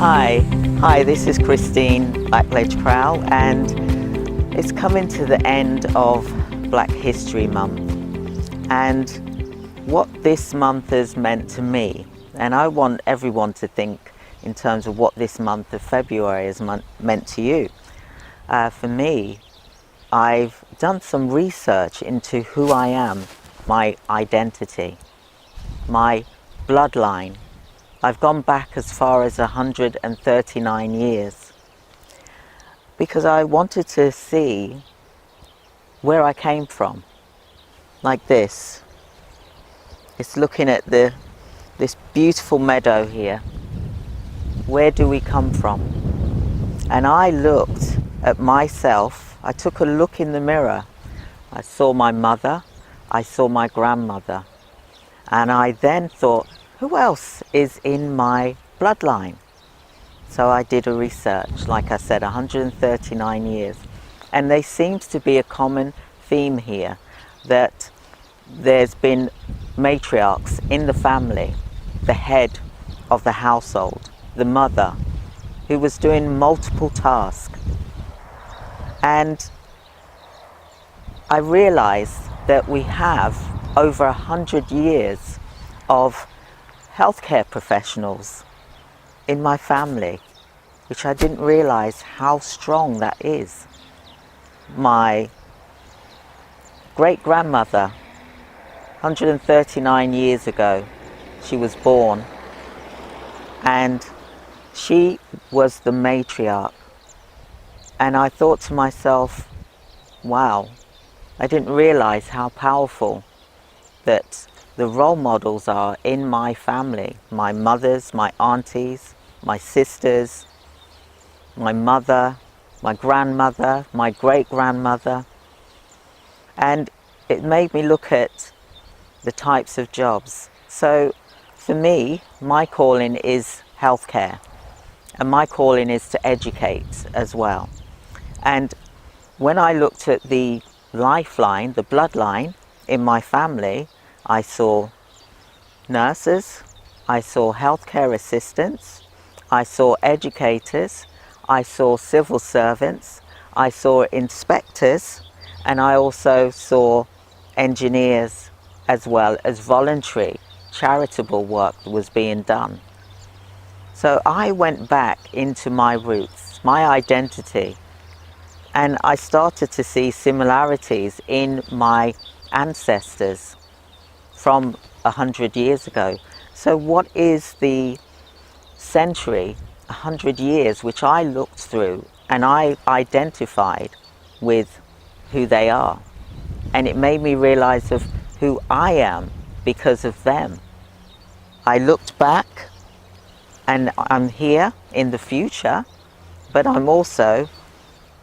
Hi, this is Christine Blackledge Crowell, and it's coming to the end of Black History Month and what this month has meant to me. And I want everyone to think in terms of what this month of February has meant to you. For me, I've done some research into who I am, my identity, my bloodline. I've gone back as far as 139 years because I wanted to see where I came from. Like this. It's looking at this beautiful meadow here. Where do we come from? And I looked at myself. I took a look in the mirror. I saw my mother. I saw my grandmother. And I then thought, who else is in my bloodline? So I did a research, like I said, 139 years. And there seems to be a common theme here, that there's been matriarchs in the family, the head of the household, the mother, who was doing multiple tasks. And I realized that we have over 100 years of healthcare professionals in my family, which I didn't realize how strong that is. My great-grandmother, 139 years ago, she was born, and she was the matriarch. And I thought to myself, wow, I didn't realize how powerful that the role models are in my family. My mothers, my aunties, my sisters, my mother, my grandmother, my great-grandmother. And it made me look at the types of jobs. So for me, my calling is healthcare, and my calling is to educate as well. And when I looked at the lifeline, the bloodline in my family, I saw nurses, I saw healthcare assistants, I saw educators, I saw civil servants, I saw inspectors, and I also saw engineers, as well as voluntary charitable work that was being done. So I went back into my roots, my identity, and I started to see similarities in my ancestors from 100 years ago. So what is the century, 100 years, which I looked through and I identified with who they are. And it made me realize of who I am because of them. I looked back, and I'm here in the future, but I'm also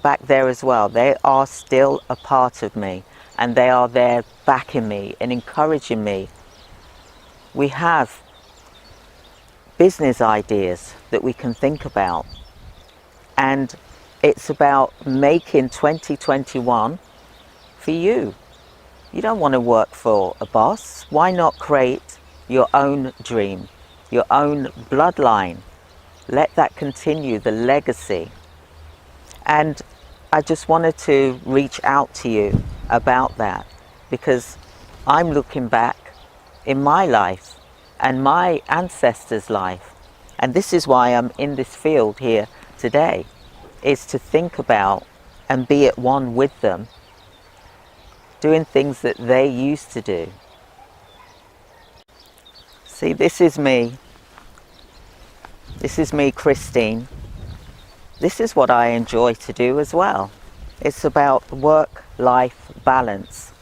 back there as well. They are still a part of me, and they are there backing me and encouraging me. We have business ideas that we can think about, and it's about making 2021 for you. You don't want to work for a boss. Why not create your own dream, your own bloodline? Let that continue, the legacy. And I just wanted to reach out to you about that, because I'm looking back in my life and my ancestors' life, and this is why I'm in this field here today, is to think about and be at one with them, doing things that they used to do. See, this is me. This is me, Christine. This is what I enjoy to do as well. It's about work-life balance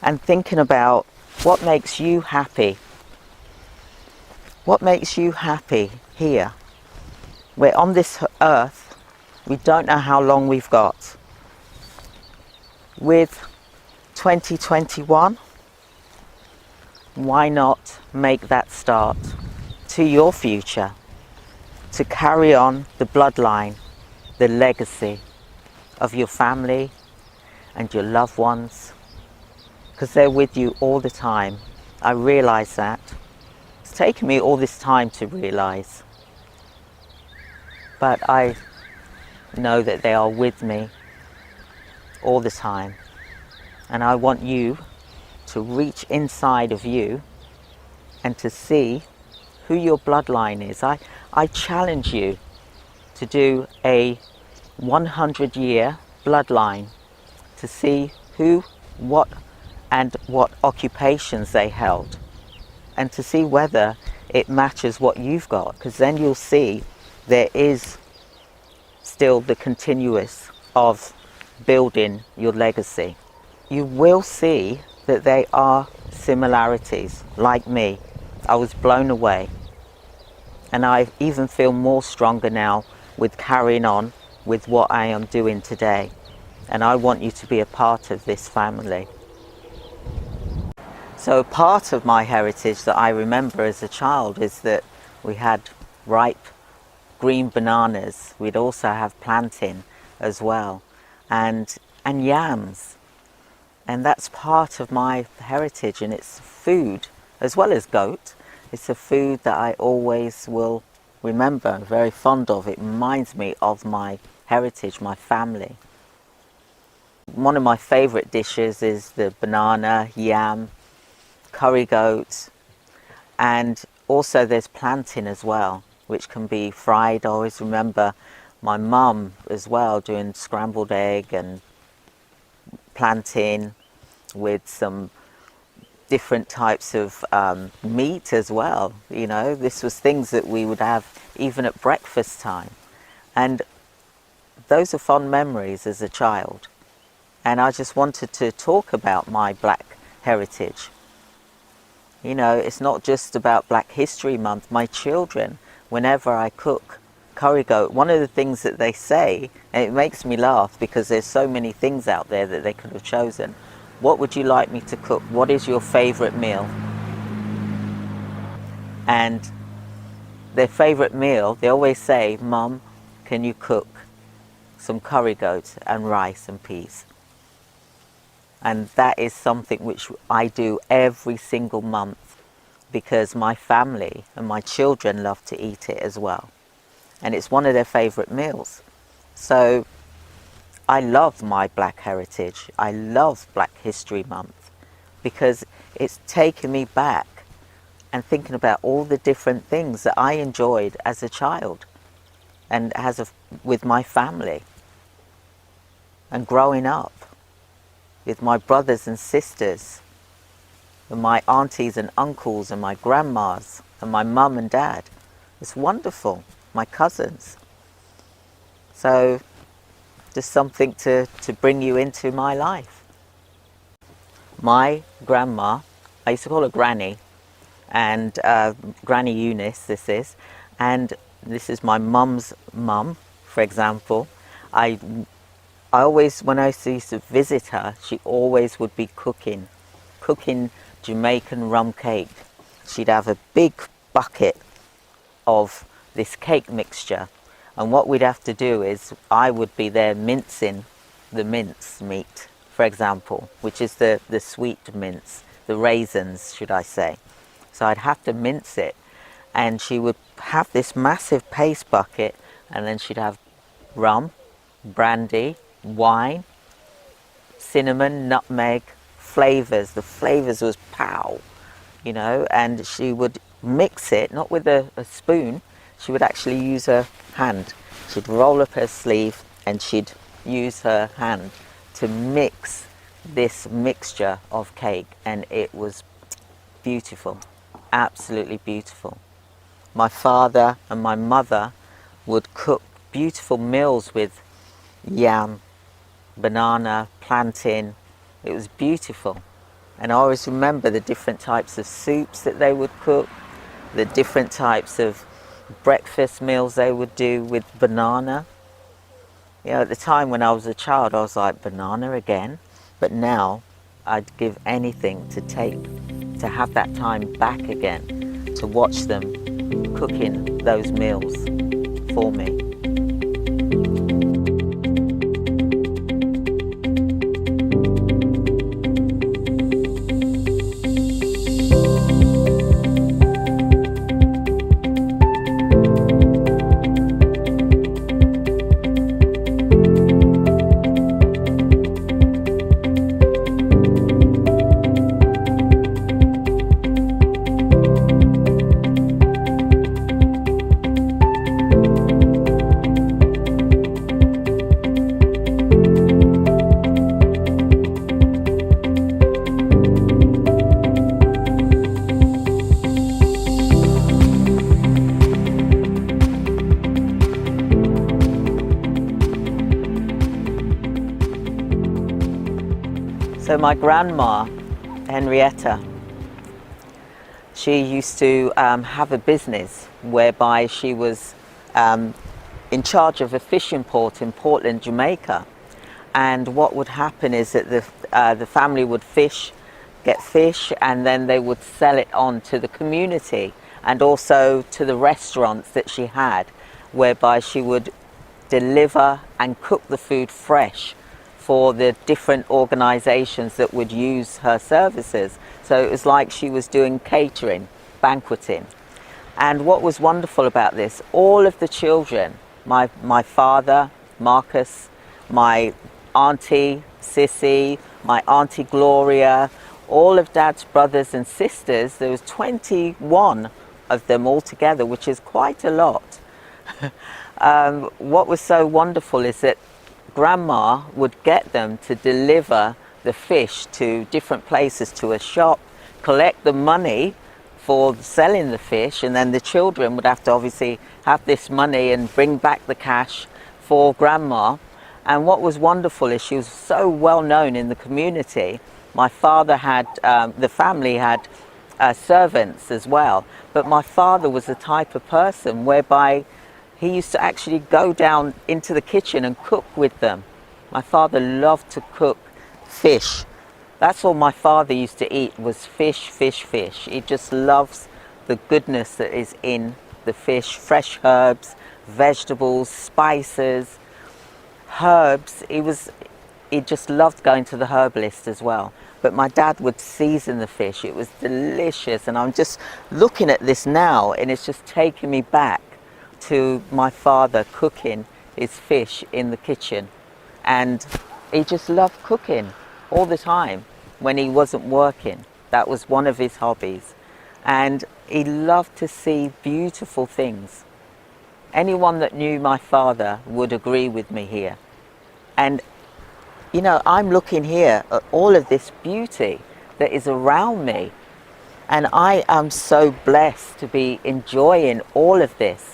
and thinking about what makes you happy. What makes you happy here? We're on this earth. We don't know how long we've got. With 2021, why not make that start to your future, to carry on the bloodline, the legacy of your family and your loved ones, because they're with you all the time. I realize that. It's taken me all this time to realize. but I know that they are with me all the time. And I want you to reach inside of you and to see who your bloodline is. I challenge you to do a 100-year bloodline to see who, what, and what occupations they held, and to see whether it matches what you've got, because then you'll see there is still the continuous of building your legacy. You will see that there are similarities. Like me, I was blown away, and I even feel more stronger now with carrying on with what I am doing today, and I want you to be a part of this family. So part of my heritage that I remember as a child is that we had ripe green bananas. We'd also have plantain as well, and yams. And that's part of my heritage, and it's food as well as goat. It's a food that I always will remember, I'm very fond of. It reminds me of my heritage, my family. One of my favourite dishes is the banana, yam, curry goat, and also there's plantain as well, which can be fried. I always remember my mum as well doing scrambled egg and plantain with some different types of meat as well. You know, this was things that we would have even at breakfast time, and those are fond memories as a child. And I just wanted to talk about my black heritage. You know, it's not just about Black History Month. My children, whenever I cook curry goat, one of the things that they say, and it makes me laugh because there's so many things out there that they could have chosen. What would you like me to cook? What is your favourite meal? And their favourite meal, they always say, Mum, can you cook some curry goat and rice and peas? And that is something which I do every single month because my family and my children love to eat it as well. And it's one of their favourite meals. So I love my black heritage. I love Black History Month because it's taken me back and thinking about all the different things that I enjoyed as a child and with my family and growing up with my brothers and sisters and my aunties and uncles and my grandmas and my mum and dad. It's wonderful. My cousins. So just something to bring you into my life. My grandma, I used to call her Granny, and Granny Eunice this is, and this is my mum's mum, for example. I always, when I used to visit her, she always would be cooking Jamaican rum cake. She'd have a big bucket of this cake mixture, and what we'd have to do is I would be there mincing the mince meat, for example, which is the sweet mince, the raisins, should I say. So I'd have to mince it, and she would have this massive paste bucket, and then she'd have rum, brandy, wine, cinnamon, nutmeg, flavors. The flavors was pow, you know, and she would mix it, not with a spoon, she would actually use her hand. She'd roll up her sleeve and she'd use her hand to mix this mixture of cake, and it was beautiful, absolutely beautiful. My father and my mother would cook beautiful meals with yam, banana, plantain. It was beautiful. And I always remember the different types of soups that they would cook, the different types of breakfast meals they would do with banana. You know, at the time when I was a child, I was like, banana again? But now I'd give anything to have that time back again, to watch them cooking those meals for me. So my grandma, Henrietta, she used to have a business whereby she was in charge of a fishing port in Portland, Jamaica. And what would happen is that the family would get fish, and then they would sell it on to the community and also to the restaurants that she had, whereby she would deliver and cook the food fresh for the different organizations that would use her services. So it was like she was doing catering, banqueting. And what was wonderful about this, all of the children, my father, Marcus, my auntie, Sissy, my auntie Gloria, all of Dad's brothers and sisters, there was 21 of them all together, which is quite a lot. What was so wonderful is that Grandma would get them to deliver the fish to different places, to a shop, collect the money for selling the fish, and then the children would have to obviously have this money and bring back the cash for Grandma. And what was wonderful is she was so well known in the community. My father had, the family had servants as well, but my father was the type of person whereby he used to actually go down into the kitchen and cook with them. My father loved to cook fish. That's all my father used to eat, was fish, fish, fish. He just loves the goodness that is in the fish, fresh herbs, vegetables, spices, herbs. He just loved going to the herbalist as well. But my dad would season the fish. It was delicious. And I'm just looking at this now, and it's just taking me back to my father cooking his fish in the kitchen. And he just loved cooking all the time when he wasn't working. That was one of his hobbies. And he loved to see beautiful things. Anyone that knew my father would agree with me here. And you know, I'm looking here at all of this beauty that is around me, and I am so blessed to be enjoying all of this.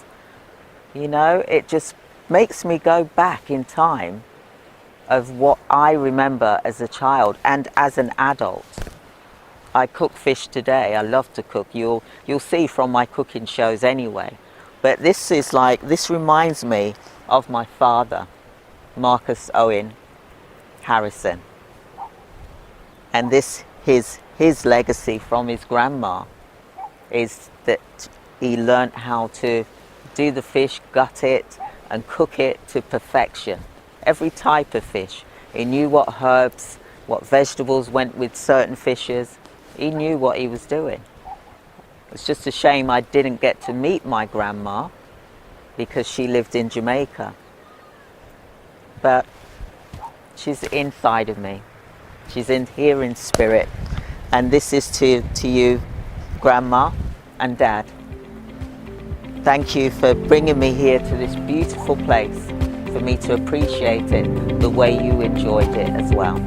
You know, it just makes me go back in time of what I remember as a child and as an adult. I cook fish today. I love to cook. You'll see from my cooking shows anyway. But this reminds me of my father, Marcus Owen Harrison. And his legacy from his grandma is that he learnt how to do the fish, gut it and cook it to perfection. Every type of fish. He knew what herbs, what vegetables went with certain fishes. He knew what he was doing. It's just a shame I didn't get to meet my grandma because she lived in Jamaica. But she's inside of me. She's in here in spirit. And this is to you, Grandma and Dad. Thank you for bringing me here to this beautiful place, for me to appreciate it the way you enjoyed it as well.